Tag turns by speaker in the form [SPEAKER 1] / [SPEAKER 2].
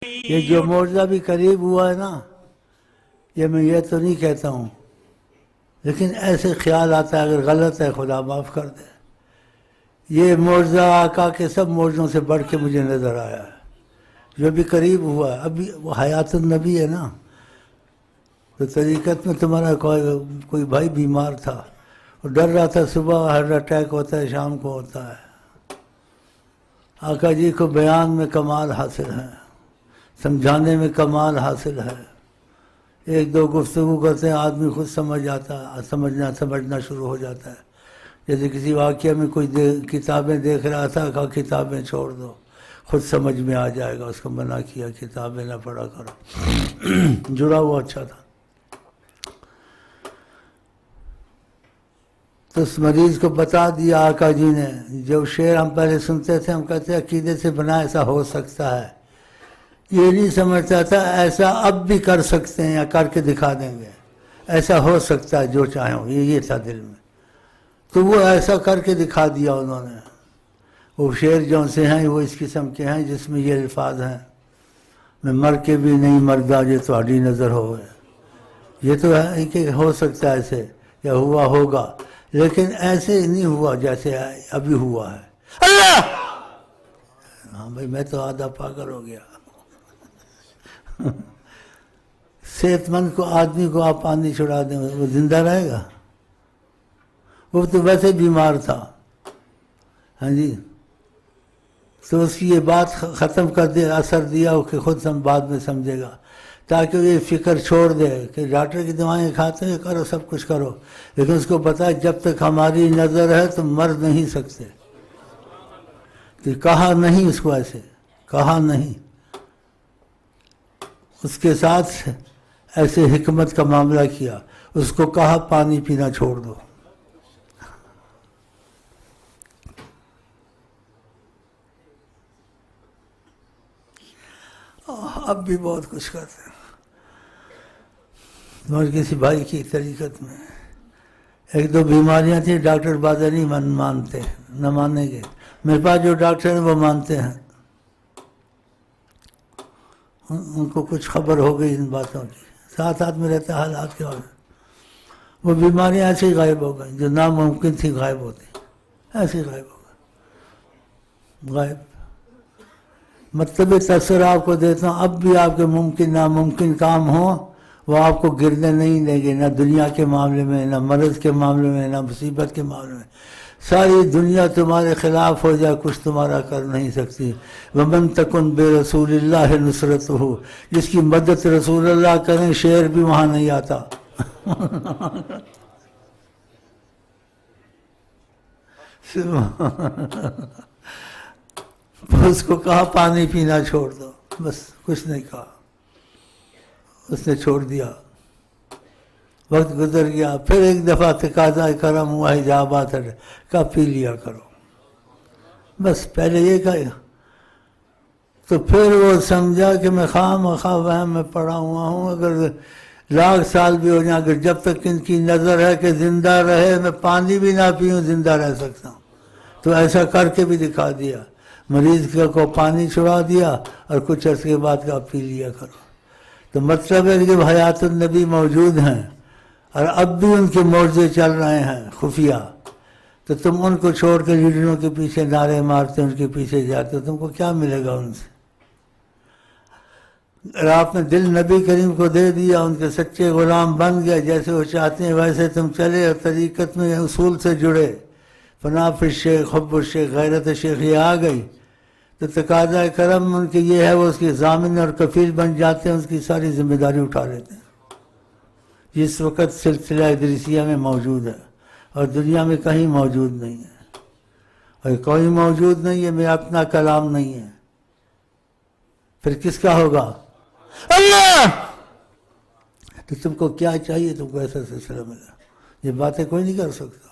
[SPEAKER 1] یہ جو معجزہ بھی قریب ہوا ہے نا، یہ میں یہ تو نہیں کہتا ہوں، لیکن ایسے خیال آتا ہے اگر غلط ہے خدا معاف کر دے. یہ معجزہ آقا کے سب معجزوں سے بڑھ کے مجھے نظر آیا ہے جو بھی قریب ہوا ہے. ابھی وہ حیات النبی ہے نا، تو طریقت میں تمہارا کوئی بھائی بیمار تھا، وہ ڈر رہا تھا صبح ہارٹ اٹیک ہوتا ہے، شام کو ہوتا ہے. آقا جی کو بیان میں کمال حاصل ہے، سمجھانے میں کمال حاصل ہے. ایک دو گفتگو کرتے ہیں آدمی خود سمجھ آتا ہے، سمجھنا شروع ہو جاتا ہے. جیسے کسی واقعہ میں کوئی کتابیں دیکھ رہا تھا، کہا کتابیں چھوڑ دو، خود سمجھ میں آ جائے گا. اس کو منع کیا کتابیں نہ پڑھا کرو. جڑا ہوا اچھا تھا. تو اس مریض کو بتا دیا آقا جی نے. جو شعر ہم پہلے سنتے تھے ہم کہتے ہیں عقیدے سے بنا ایسا ہو سکتا ہے، یہ نہیں سمجھتا تھا ایسا اب بھی کر سکتے ہیں یا کر کے دکھا دیں گے، ایسا ہو سکتا ہے جو چاہیں. یہ تھا دل میں. تو وہ ایسا کر کے دکھا دیا انہوں نے. وہ شعر جو سے ہیں وہ اس قسم کے ہیں جس میں یہ الفاظ ہیں: میں مر کے بھی نہیں مردا جو تہاڈی نظر ہوئے. یہ تو ہے کہ ہو سکتا ہے ایسے یا ہوا ہوگا، لیکن ایسے نہیں ہوا جیسے ابھی ہوا ہے. اللہ! ہاں بھائی میں تو آدھا پاگل ہو گیا. صحت مند کو آدمی کو آپ پانی چھڑا دیں وہ زندہ رہے گا؟ وہ تو ویسے بیمار تھا. ہاں جی، تو اس کی یہ بات ختم کر دے، اثر دیا کہ خود بعد میں سمجھے گا، تاکہ وہ یہ فکر چھوڑ دے کہ ڈاکٹر کی دوائیں کھاتے ہیں کرو سب کچھ کرو، لیکن اس کو پتا ہے جب تک ہماری نظر ہے تو مر نہیں سکتے. تو کہا نہیں اس کو، ایسے کہا نہیں. اس کے ساتھ ایسے حکمت کا معاملہ کیا. اس کو کہا پانی پینا چھوڑ دو. اب بھی بہت کچھ کرتے ہیں. تمہارے کسی بھائی کی طریقت میں ایک دو بیماریاں تھیں، ڈاکٹر باتیں نہیں مانتے، نہ مانیں گے. میرے پاس جو ڈاکٹر ہیں وہ مانتے ہیں. ان کو کچھ خبر ہو گئی ان باتوں کی، ساتھ میں رہتے حالات کے وقت وہ بیماریاں ایسے ہی غائب ہو گئیں جو ناممکن تھی غائب ہوتی، ایسے ہی غائب ہو گئے. غائب مطلب تصور آپ کو دیتا ہوں، اب بھی آپ کے ممکن ناممکن کام ہوں وہ آپ کو گرنے نہیں دیں گے، نہ دنیا کے معاملے میں، نہ مرض کے معاملے میں، نہ مصیبت کے معاملے میں. ساری دنیا تمہارے خلاف ہو جائے کچھ تمہارا کر نہیں سکتی. ومن تکن بے رسول اللہ نصرت ہو، جس کی مدد رسول اللہ کریں شعر بھی وہاں نہیں آتا. اس کو کہا پانی پینا چھوڑ دو، بس کچھ نہیں کہا. اس نے چھوڑ دیا. وقت گزر گیا، پھر ایک دفعہ تقاضا کرم ہوا، حجابات ہٹے، کہا پی لیا کرو. بس پہلے یہ کہا. تو پھر وہ سمجھا کہ میں خواہ وہم میں پڑا ہوا ہوں، اگر لاکھ سال بھی ہو جائیں، اگر جب تک ان کی نظر ہے کہ زندہ رہے میں پانی بھی نہ پیوں زندہ رہ سکتا ہوں. تو ایسا کر کے بھی دکھا دیا. مریض کو پانی چھڑا دیا اور کچھ عرصے کے بعد کہا پی لیا کرو. تو مطلب ہے کہ حیات النبی موجود ہیں اور اب بھی ان کے معجزے چل رہے ہیں خفیہ. تو تم ان کو چھوڑ کے لیڈروں کے پیچھے نعرے مارتے، ان کے پیچھے جاتے، تم کو کیا ملے گا ان سے؟ اور آپ نے دل نبی کریم کو دے دیا، ان کے سچے غلام بن گئے، جیسے وہ چاہتے ہیں ویسے تم چلے اور طریقت میں اصول سے جڑے. فنا فی الشیخ، حب الشیخ، غیرت شیخ یہ آ گئی. تو تقاضا کرم ان کے یہ ہے وہ اس کی ضامن اور کفیل بن جاتے ہیں، اس کی ساری ذمہ داری اٹھا لیتے ہیں. جس وقت سلسلہ ادریسیہ میں موجود ہے اور دنیا میں کہیں موجود نہیں ہے، اور کوئی موجود نہیں ہے، میں اپنا کلام نہیں ہے، پھر کس کا ہوگا؟ اللہ! تو تم کو کیا چاہیے؟ تم کو ایسا سلسلہ ملا. یہ باتیں کوئی نہیں کر سکتا.